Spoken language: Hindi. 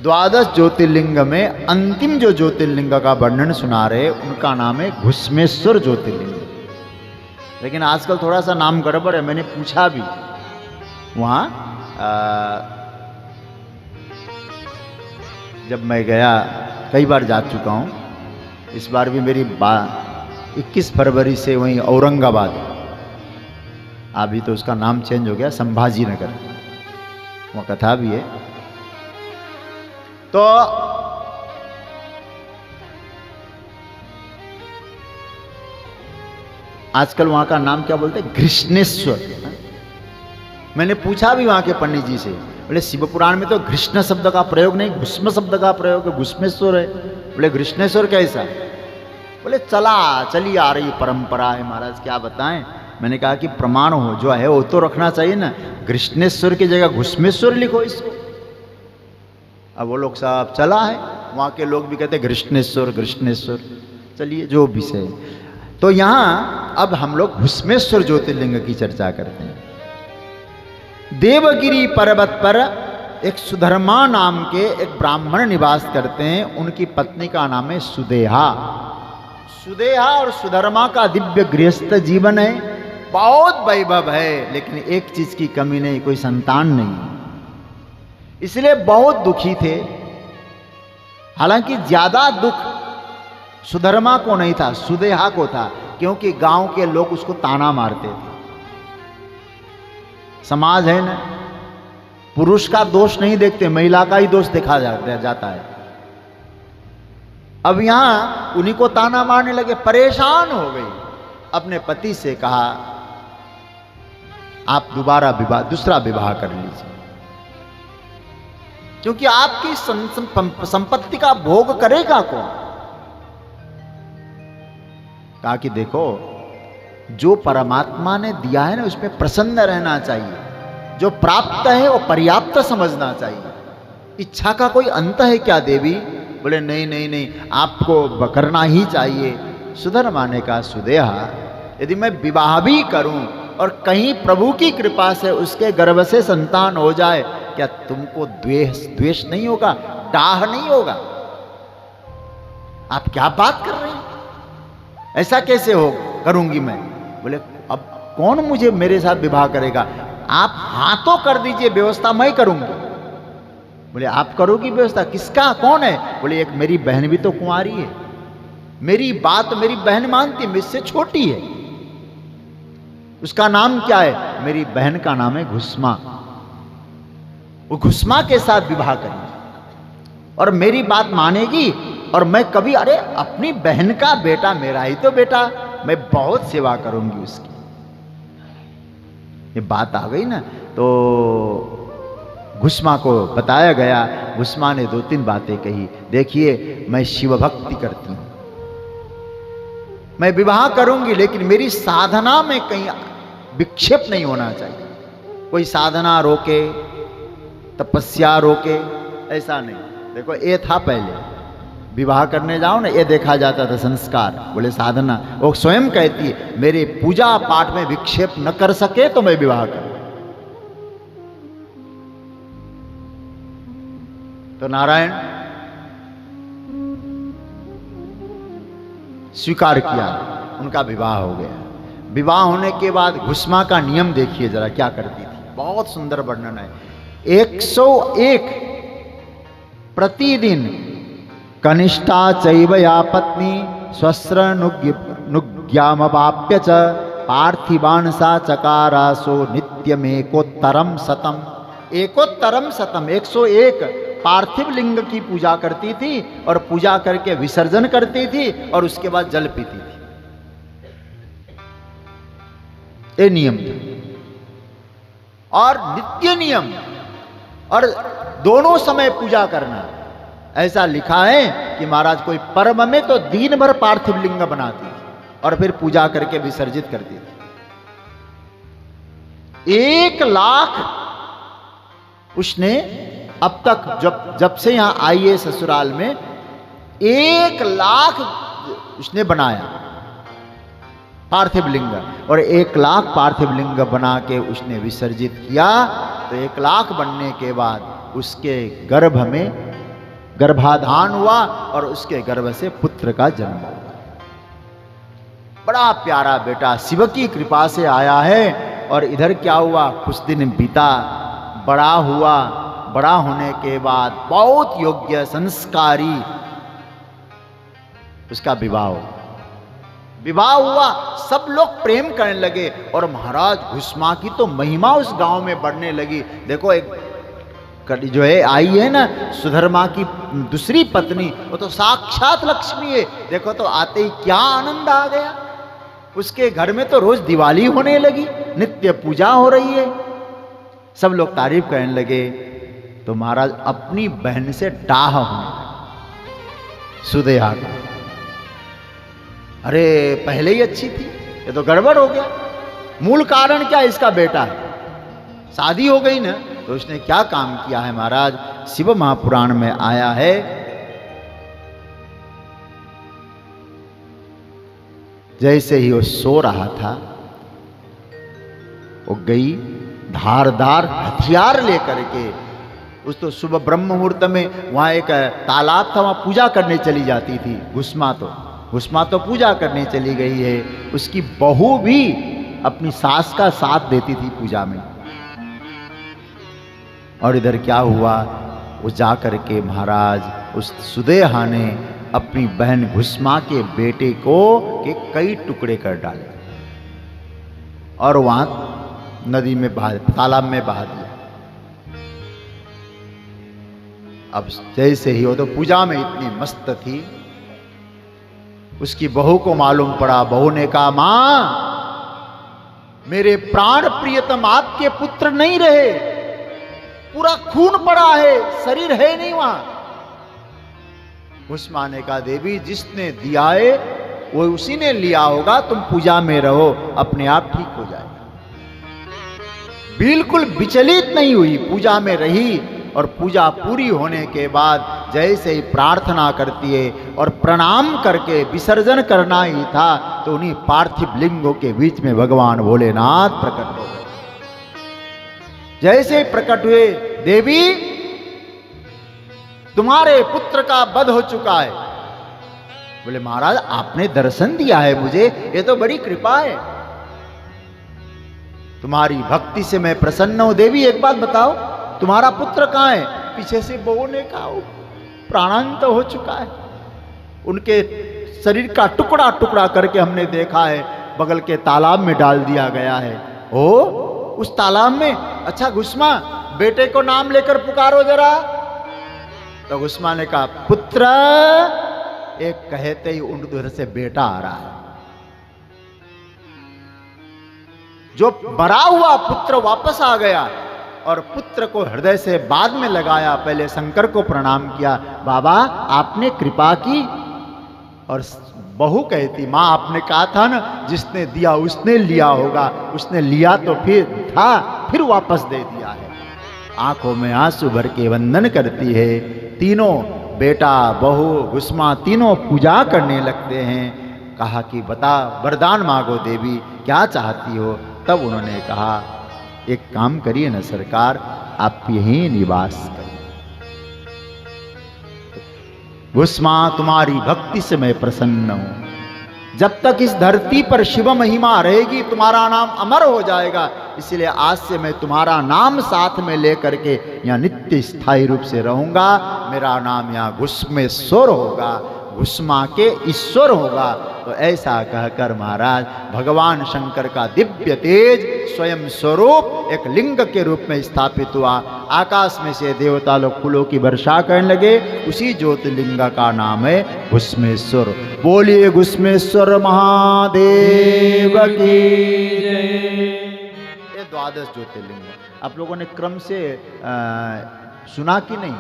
द्वादश ज्योतिर्लिंग में अंतिम जो ज्योतिर्लिंग का वर्णन सुना रहे उनका नाम है घुस्मेश्वर ज्योतिर्लिंग। लेकिन आजकल थोड़ा सा नाम गड़बड़ है, मैंने पूछा भी वहाँ जब मैं गया, कई बार जा चुका हूँ, इस बार भी मेरी 21 फरवरी से वहीं औरंगाबाद, अभी तो उसका नाम चेंज हो गया, संभाजी नगर, वहाँ कथा भी है। तो आजकल वहां का नाम क्या बोलते हैं, घृष्णेश्वर। मैंने पूछा भी वहां के पंडित जी से, बोले शिव पुराण में तो घृष्ण शब्द का प्रयोग नहीं, घुस्म शब्द का प्रयोग है, घुस्मेश्वर है। बोले घृष्णेश्वर कैसा? बोले चली आ रही परंपरा है महाराज, क्या बताएं। मैंने कहा कि प्रमाण हो, जो है वो तो रखना चाहिए ना, घृष्णेश्वर की जगह घुस्मेश्वर लिखो इसको। अब वो लोग साहब चला है, वहाँ के लोग भी कहते घृष्णेश्वर घृष्णेश्वर, चलिए जो विषय। तो यहाँ अब हम लोग घुस्मेश्वर ज्योतिर्लिंग की चर्चा करते हैं। देवगिरी पर्वत पर एक सुधर्मा नाम के एक ब्राह्मण निवास करते हैं, उनकी पत्नी का नाम है सुदेहा। सुदेहा और सुधर्मा का दिव्य गृहस्थ जीवन है, बहुत वैभव है, लेकिन एक चीज की कमी नहीं, कोई संतान नहीं, इसलिए बहुत दुखी थे। हालांकि ज्यादा दुख सुधर्मा को नहीं था, सुदेहा को था, क्योंकि गांव के लोग उसको ताना मारते थे। समाज है ना, पुरुष का दोष नहीं देखते, महिला का ही दोष देखा जाता है। अब यहां उन्हीं को ताना मारने लगे, परेशान हो गई, अपने पति से कहा आप दूसरा विवाह कर लीजिए, क्योंकि आपकी संपत्ति का भोग करेगा कौन। कहा कि देखो, जो परमात्मा ने दिया है ना उसमें प्रसन्न रहना चाहिए, जो प्राप्त है वो पर्याप्त समझना चाहिए, इच्छा का कोई अंत है क्या देवी? बोले नहीं नहीं नहीं, आपको करना ही चाहिए। सुधर्मा ने कहा सुदेहा, यदि मैं विवाह भी करूं और कहीं प्रभु की कृपा से उसके गर्भ से संतान हो जाए, क्या तुमको द्वेष नहीं होगा, डाह नहीं होगा? आप क्या बात कर रहे हैं, ऐसा कैसे हो करूंगी मैं? बोले अब कौन मुझे मेरे साथ विवाह करेगा, आप हाथों कर दीजिए, व्यवस्था मैं करूंगी। बोले आप करोगी व्यवस्था, किसका, कौन है? बोले एक मेरी बहन भी तो कुंवारी है, मेरी बात मेरी बहन मानती है, मुझसे छोटी है, उसका नाम क्या है? मेरी बहन का नाम है घुस्मा, वो घुस्मा के साथ विवाह करेंगे और मेरी बात मानेगी, और मैं कभी, अरे अपनी बहन का बेटा मेरा ही तो बेटा, मैं बहुत सेवा करूंगी उसकी। ये बात आ गई ना, तो घुस्मा को बताया गया। घुस्मा ने 2-3 बातें कही, देखिए मैं शिव भक्ति करती हूं, मैं विवाह करूंगी, लेकिन मेरी साधना में कहीं विक्षेप नहीं होना चाहिए, कोई साधना रोके, तपस्या रोके, ऐसा नहीं। देखो ये था पहले, विवाह करने जाओ ना, ये देखा जाता था संस्कार, बोले साधना। वो स्वयं कहती है मेरे पूजा पाठ में विक्षेप न कर सके तो मैं विवाह करूं। तो नारायण स्वीकार किया, उनका विवाह हो गया। विवाह होने के बाद घुस्मा का नियम देखिए जरा क्या करती थी, बहुत सुंदर वर्णन है। 101 प्रतिदिन कनिष्ठा चैव या पत्नी स्वस्त्र नुग्यामवाप्य च पार्थिवान् सा चकारासो नित्यमेकोत्तरम शतम। एकोत्तरम शतम, 101 पार्थिव लिंग की पूजा करती थी, और पूजा करके विसर्जन करती थी, और उसके बाद जल पीती थी। ये नियम था, और नित्य नियम, और दोनों समय पूजा करना। ऐसा लिखा है कि महाराज कोई पर्व में तो दिन भर पार्थिव लिंग बनाती थी और फिर पूजा करके विसर्जित करती थी। 1 लाख उसने अब तक, जब से यहां आई है ससुराल में, 1 लाख उसने बनाया पार्थिव लिंग, और 1 लाख पार्थिव लिंग बना के उसने विसर्जित किया। तो 1 लाख बनने के बाद उसके गर्भ में गर्भाधान हुआ और उसके गर्भ से पुत्र का जन्म हुआ। बड़ा प्यारा बेटा शिव की कृपा से आया है। और इधर क्या हुआ, कुछ दिन बीता, बड़ा हुआ, बड़ा होने के बाद बहुत योग्य संस्कारी उसका विवाह हुआ। सब लोग प्रेम करने लगे और महाराज घुस्मा की तो महिमा उस गांव में बढ़ने लगी। देखो एक जो है आई है ना सुधर्मा की दूसरी पत्नी, वो तो साक्षात लक्ष्मी है। देखो तो आते ही क्या आनंद आ गया। उसके घर में तो रोज दिवाली होने लगी, नित्य पूजा हो रही है, सब लोग तारीफ करने लगे। तो महाराज अपनी बहन से डाह होने लगे, सुदेहा का। अरे पहले ही अच्छी थी, ये तो गड़बड़ हो गया। मूल कारण क्या, इसका बेटा है, शादी हो गई ना। तो उसने क्या काम किया है महाराज, शिव महापुराण में आया है, जैसे ही वो सो रहा था, वो गई धारदार हथियार लेकर के। उस तो सुबह ब्रह्म मुहूर्त में वहां एक तालाब था, वहां पूजा करने चली जाती थी घुस्मा तो पूजा करने चली गई है। उसकी बहू भी अपनी सास का साथ देती थी पूजा में। और इधर क्या हुआ, वो जा करके महाराज उस सुदेहा ने अपनी बहन घुस्मा के बेटे को के कई टुकड़े कर डाले और वहां नदी में तालाब में बहा दिया। अब जैसे ही वो तो पूजा में इतनी मस्त थी, उसकी बहू को मालूम पड़ा। बहू ने कहा, मां मेरे प्राण प्रियतम आपके पुत्र नहीं रहे, पूरा खून पड़ा है, शरीर है नहीं वहां। घुस्मा ने कहा, देवी जिसने दिया है वो उसी ने लिया होगा, तुम पूजा में रहो, अपने आप ठीक हो जाएगा। बिल्कुल विचलित नहीं हुई, पूजा में रही। और पूजा पूरी होने के बाद जैसे ही प्रार्थना करती है और प्रणाम करके विसर्जन करना ही था, तो उन्हीं पार्थिव लिंगों के बीच में भगवान भोलेनाथ प्रकट हो गए। जैसे ही प्रकट हुए, देवी तुम्हारे पुत्र का वध हो चुका है। बोले, महाराज आपने दर्शन दिया है मुझे, ये तो बड़ी कृपा है, तुम्हारी भक्ति से मैं प्रसन्न हूं। देवी एक बात बताओ, तुम्हारा पुत्र कहां है? पीछे से बहू ने कहा, प्राणांत हो चुका है, उनके शरीर का टुकड़ा टुकड़ा करके हमने देखा है, बगल के तालाब में डाल दिया गया है। ओ उस तालाब में? अच्छा घुस्मा, बेटे को नाम लेकर पुकारो जरा। तो घुस्मा ने कहा, पुत्र, एक कहते ही उधर से बेटा आ रहा है। जो मरा हुआ पुत्र वापस आ गया और पुत्र को हृदय से बाद में लगाया, पहले शंकर को प्रणाम किया, बाबा आपने कृपा की। और बहू कहती, माँ आपने कहा था ना, जिसने दिया उसने लिया होगा, उसने लिया तो फिर था, फिर वापस दे दिया है। आंखों में आंसू भर के वंदन करती है। तीनों बेटा बहू घुस्मा तीनों पूजा करने लगते हैं। कहा कि बता, वरदान मांगो देवी, क्या चाहती हो? तब उन्होंने कहा, एक काम करिए ना सरकार, आप यहीं निवास करिए। घुस्मा तुम्हारी भक्ति से मैं प्रसन्न हूं, जब तक इस धरती पर शिव महिमा रहेगी तुम्हारा नाम अमर हो जाएगा। इसलिए आज से मैं तुम्हारा नाम साथ में लेकर के यहाँ नित्य स्थायी रूप से रहूंगा। मेरा नाम यहाँ घुस्मेश्वर होगा, घुस्मा के ईश्वर होगा। तो ऐसा कहकर महाराज भगवान शंकर का दिव्य तेज स्वयं स्वरूप एक लिंग के रूप में स्थापित हुआ। आकाश में से देवता लोग फूलों की वर्षा करने लगे। उसी ज्योतिर्लिंग का नाम है घुस्मेश्वर। बोलिए घुस्मेश्वर महादेव की जय। ये 12 ज्योतिर्लिंग आप लोगों ने क्रम से सुना कि नहीं?